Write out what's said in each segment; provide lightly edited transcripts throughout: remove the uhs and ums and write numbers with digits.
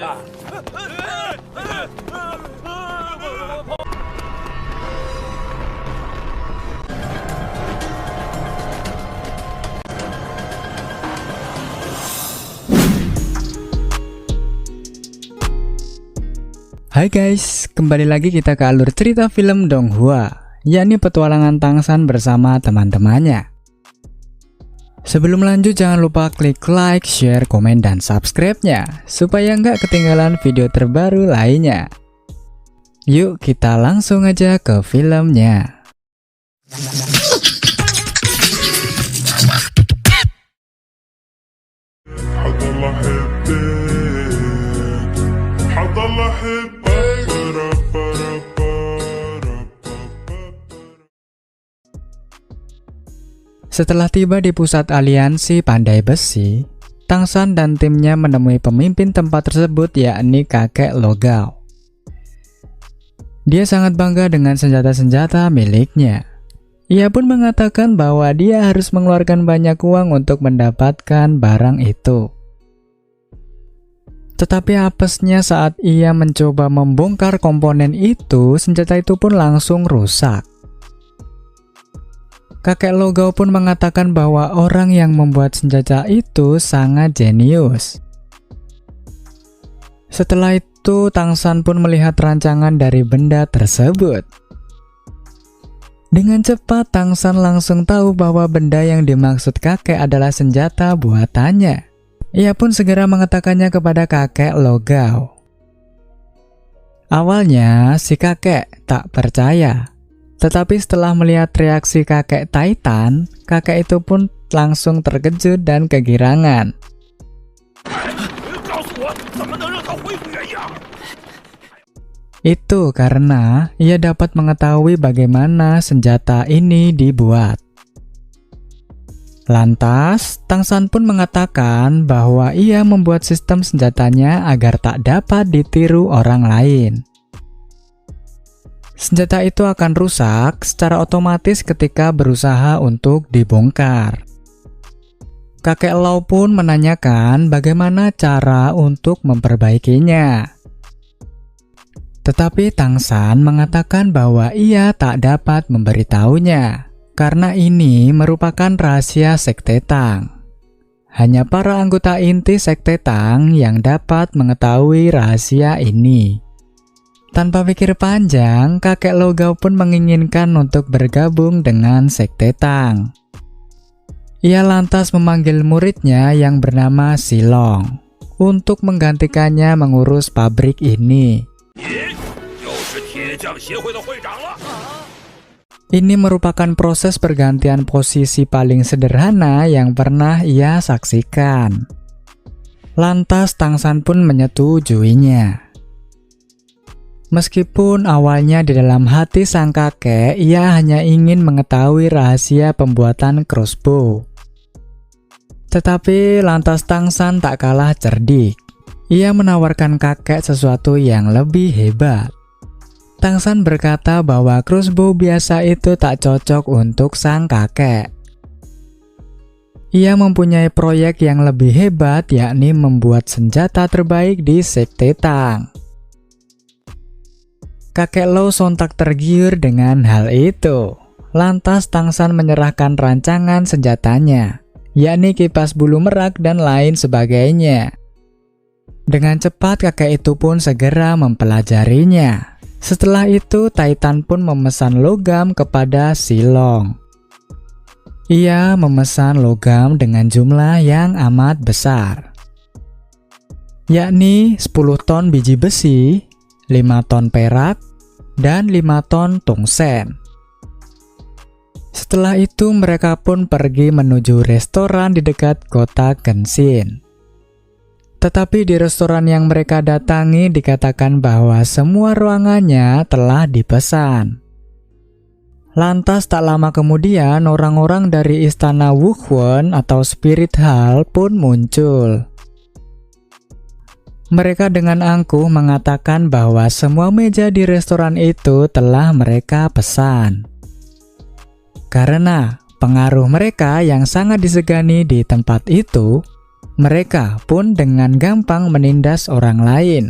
Hai guys, kembali lagi kita ke alur cerita film Donghua, yakni petualangan Tangshan bersama teman-temannya. Sebelum lanjut jangan lupa klik like, share, komen, dan subscribe-nya supaya nggak ketinggalan video terbaru lainnya. Yuk kita langsung aja ke filmnya. Setelah tiba di pusat aliansi pandai besi, Tangshan dan timnya menemui pemimpin tempat tersebut, yakni kakek Logao. Dia sangat bangga dengan senjata-senjata miliknya. Ia pun mengatakan bahwa dia harus mengeluarkan banyak uang untuk mendapatkan barang itu. Tetapi apesnya saat ia mencoba membongkar komponen itu, senjata itu pun langsung rusak. Kakek Logao pun mengatakan bahwa orang yang membuat senjata itu sangat jenius. Setelah itu, Tangshan pun melihat rancangan dari benda tersebut. Dengan cepat, Tangshan langsung tahu bahwa benda yang dimaksud kakek adalah senjata buatannya. Ia pun segera mengatakannya kepada kakek Logao. Awalnya, si kakek tak percaya. Tetapi setelah melihat reaksi kakek Titan, kakek itu pun langsung terkejut dan kegirangan. Itu karena ia dapat mengetahui bagaimana senjata ini dibuat. Lantas, Tangshan pun mengatakan bahwa ia membuat sistem senjatanya agar tak dapat ditiru orang lain. Senjata itu akan rusak secara otomatis ketika berusaha untuk dibongkar. Kakek Lau pun menanyakan bagaimana cara untuk memperbaikinya. Tetapi Tangshan mengatakan bahwa ia tak dapat memberitahunya, karena ini merupakan rahasia Sekte Tang. Hanya para anggota inti Sekte Tang yang dapat mengetahui rahasia ini. Tanpa pikir panjang, kakek Logao pun menginginkan untuk bergabung dengan Sekte Tang. Ia lantas memanggil muridnya yang bernama Silong untuk menggantikannya mengurus pabrik ini. Ini merupakan proses pergantian posisi paling sederhana yang pernah ia saksikan. Lantas Tangshan pun menyetujuinya. Meskipun awalnya di dalam hati sang kakek, ia hanya ingin mengetahui rahasia pembuatan crossbow. Tetapi lantas Tangshan tak kalah cerdik. Ia menawarkan kakek sesuatu yang lebih hebat. Tangshan berkata bahwa crossbow biasa itu tak cocok untuk sang kakek. Ia mempunyai proyek yang lebih hebat, yakni membuat senjata terbaik di Sekte Tang. Kakek Lau sontak tergiur dengan hal itu. Lantas Tangshan menyerahkan rancangan senjatanya, yakni kipas bulu merak dan lain sebagainya. Dengan cepat kakek itu pun segera mempelajarinya. Setelah itu Titan pun memesan logam kepada Silong. Ia memesan logam dengan jumlah yang amat besar, yakni 10 ton biji besi, 5 ton perak, dan 5 ton tungsen. Setelah itu mereka pun pergi menuju restoran di dekat kota Genshin. Tetapi di restoran yang mereka datangi dikatakan bahwa semua ruangannya telah dipesan. Lantas tak lama kemudian orang-orang dari istana Wuhuan atau Spirit Hall pun muncul. Mereka dengan angkuh mengatakan bahwa semua meja di restoran itu telah mereka pesan. Karena pengaruh mereka yang sangat disegani di tempat itu, mereka pun dengan gampang menindas orang lain.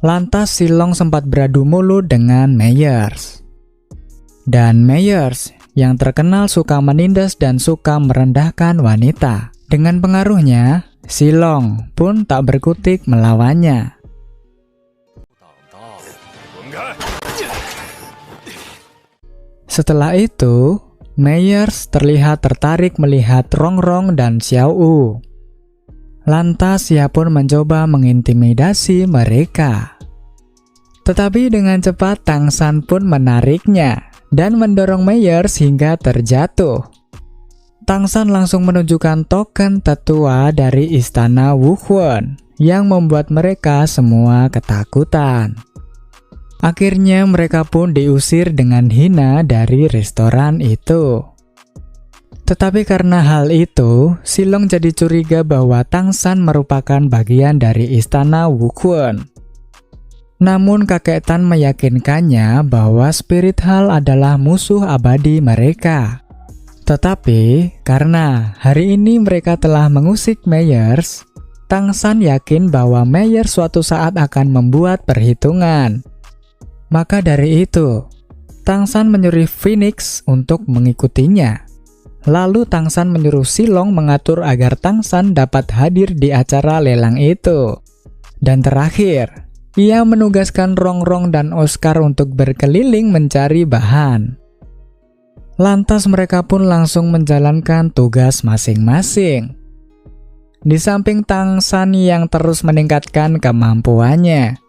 Lantas Silong sempat beradu mulut dengan Meyers. Dan Meyers yang terkenal suka menindas dan suka merendahkan wanita. Dengan pengaruhnya, Silong pun tak berkutik melawannya. Setelah itu, Meyers terlihat tertarik melihat Rongrong dan Xiaowu. Lantas ia pun mencoba mengintimidasi mereka. Tetapi dengan cepat Tang San pun menariknya dan mendorong Meyers hingga terjatuh. Tang San langsung menunjukkan token tetua dari istana Wuhuan yang membuat mereka semua ketakutan. Akhirnya mereka pun diusir dengan hina dari restoran itu. Tetapi karena hal itu, Silong jadi curiga bahwa Tang San merupakan bagian dari istana Wuhuan. Namun kakek Tan meyakinkannya bahwa Spirit Hall adalah musuh abadi mereka. Tetapi karena hari ini mereka telah mengusik Meyers, Tang San yakin bahwa Meyers suatu saat akan membuat perhitungan. Maka dari itu, Tang San menyuruh Phoenix untuk mengikutinya. Lalu Tang San menyuruh Silong mengatur agar Tang San dapat hadir di acara lelang itu. Dan terakhir, ia menugaskan Rongrong dan Oscar untuk berkeliling mencari bahan. Lantas mereka pun langsung menjalankan tugas masing-masing. Di samping Tang San yang terus meningkatkan kemampuannya.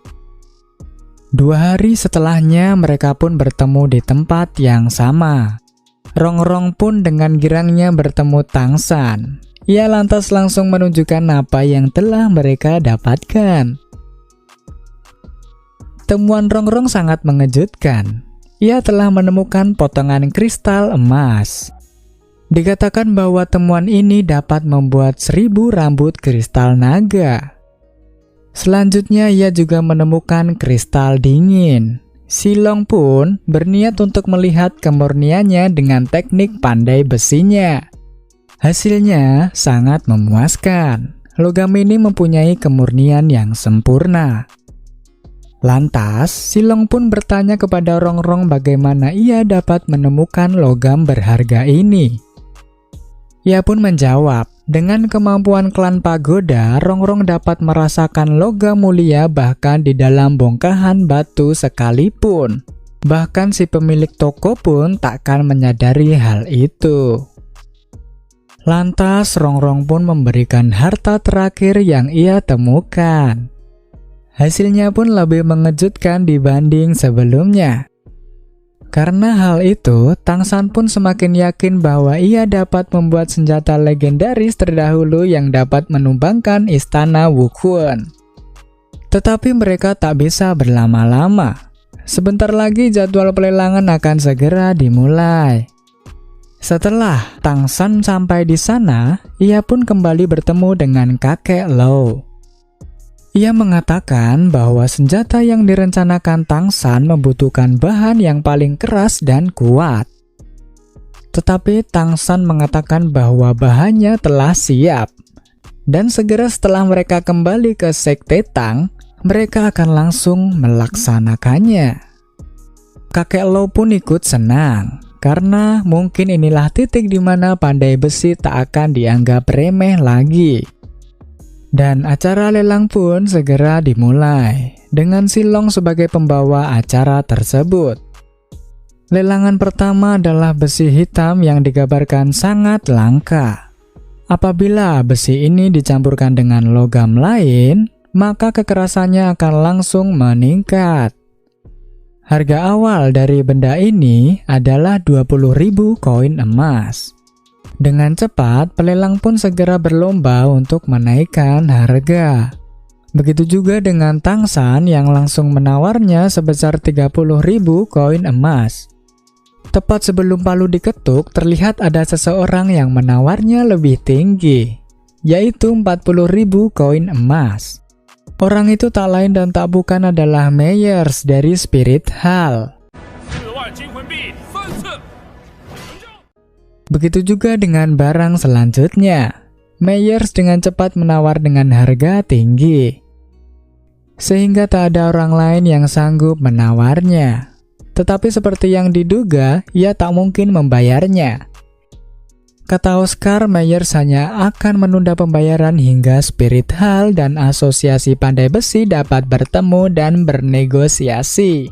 2 hari setelahnya mereka pun bertemu di tempat yang sama. Rongrong pun dengan girangnya bertemu Tang San. Ia lantas langsung menunjukkan apa yang telah mereka dapatkan. Temuan Rongrong sangat mengejutkan. Ia telah menemukan potongan kristal emas. Dikatakan bahwa temuan ini dapat membuat 1000 rambut kristal naga. Selanjutnya ia juga menemukan kristal dingin. Silong pun berniat untuk melihat kemurniannya dengan teknik pandai besinya. Hasilnya sangat memuaskan. Logam ini mempunyai kemurnian yang sempurna. Lantas, Silong pun bertanya kepada Rongrong bagaimana ia dapat menemukan logam berharga ini. Ia pun menjawab, dengan kemampuan klan pagoda, Rongrong dapat merasakan logam mulia bahkan di dalam bongkahan batu sekalipun. Bahkan si pemilik toko pun takkan menyadari hal itu. Lantas Rongrong pun memberikan harta terakhir yang ia temukan. Hasilnya pun lebih mengejutkan dibanding sebelumnya. Karena hal itu, Tang San pun semakin yakin bahwa ia dapat membuat senjata legendaris terdahulu yang dapat menumbangkan istana Wuhuan. Tetapi mereka tak bisa berlama-lama. Sebentar lagi jadwal pelelangan akan segera dimulai. Setelah Tang San sampai di sana, ia pun kembali bertemu dengan kakek Lau. Ia mengatakan bahwa senjata yang direncanakan Tang San membutuhkan bahan yang paling keras dan kuat. Tetapi Tang San mengatakan bahwa bahannya telah siap. Dan segera setelah mereka kembali ke Sekte Tang, mereka akan langsung melaksanakannya. Kakek Lau pun ikut senang, karena mungkin inilah titik di mana pandai besi tak akan dianggap remeh lagi. Dan acara lelang pun segera dimulai, dengan Silong sebagai pembawa acara tersebut. Lelangan pertama adalah besi hitam yang digambarkan sangat langka. Apabila besi ini dicampurkan dengan logam lain, maka kekerasannya akan langsung meningkat. Harga awal dari benda ini adalah 20.000 koin emas. Dengan cepat, pelelang pun segera berlomba untuk menaikkan harga. Begitu juga dengan Tang San yang langsung menawarnya sebesar 30.000 koin emas. Tepat sebelum palu diketuk, terlihat ada seseorang yang menawarnya lebih tinggi, yaitu 40.000 koin emas. Orang itu tak lain dan tak bukan adalah Meyers dari Spirit Hall. Begitu juga dengan barang selanjutnya. Meyers dengan cepat menawar dengan harga tinggi, sehingga tak ada orang lain yang sanggup menawarnya. Tetapi seperti yang diduga, ia tak mungkin membayarnya. Kata Oscar, Meyers hanya akan menunda pembayaran hingga Spirit Hall dan Asosiasi Pandai Besi dapat bertemu dan bernegosiasi.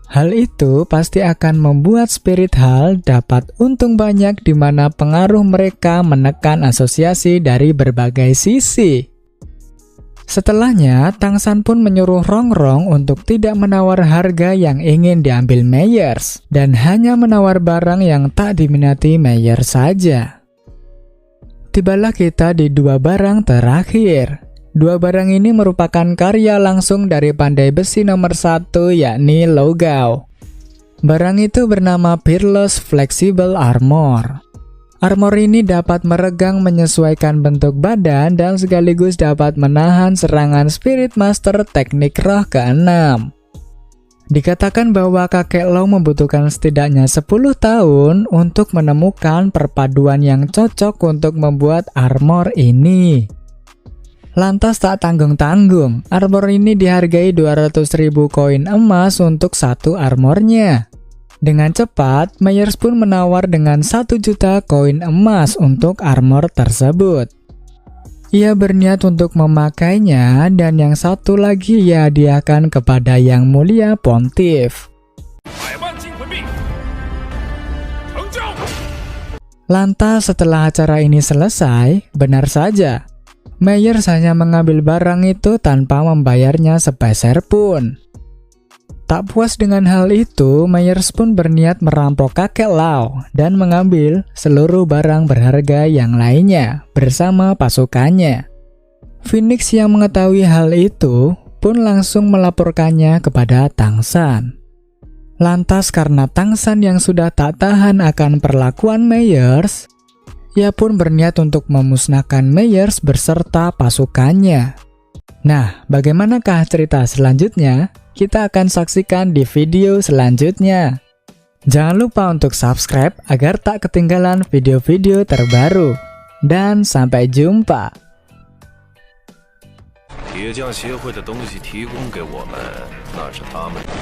Hal itu pasti akan membuat Spirit Hall dapat untung banyak, di mana pengaruh mereka menekan asosiasi dari berbagai sisi. Setelahnya, Tang San pun menyuruh Rongrong untuk tidak menawar harga yang ingin diambil Meyers, dan hanya menawar barang yang tak diminati Meyers saja. Tibalah kita di dua barang terakhir. Dua barang ini merupakan karya langsung dari Pandai Besi nomor 1, yakni Lo Gao. Barang itu bernama Peerless Flexible Armor. Armor ini dapat meregang menyesuaikan bentuk badan dan sekaligus dapat menahan serangan Spirit Master teknik roh ke-6. Dikatakan bahwa kakek Lo membutuhkan setidaknya 10 tahun untuk menemukan perpaduan yang cocok untuk membuat armor ini. Lantas tak tanggung-tanggung, armor ini dihargai 200.000 koin emas untuk satu armornya. Dengan cepat, Meyers pun menawar dengan 1 juta koin emas untuk armor tersebut. Ia berniat untuk memakainya, dan yang satu lagi ia hadiahkan kepada Yang Mulia Pontiff. Lantas setelah acara ini selesai, benar saja, Meyers hanya mengambil barang itu tanpa membayarnya sepeser pun. Tak puas dengan hal itu, Meyers pun berniat merampok kakek Lau dan mengambil seluruh barang berharga yang lainnya bersama pasukannya. Phoenix yang mengetahui hal itu pun langsung melaporkannya kepada Tang San. Lantas karena Tang San yang sudah tak tahan akan perlakuan Meyers, ia pun berniat untuk memusnahkan Meyers beserta pasukannya. Nah, bagaimanakah cerita selanjutnya? Kita akan saksikan di video selanjutnya. Jangan lupa untuk subscribe agar tak ketinggalan video-video terbaru. Dan sampai jumpa. 铁匠协会的东西提供给我们，那是他们的。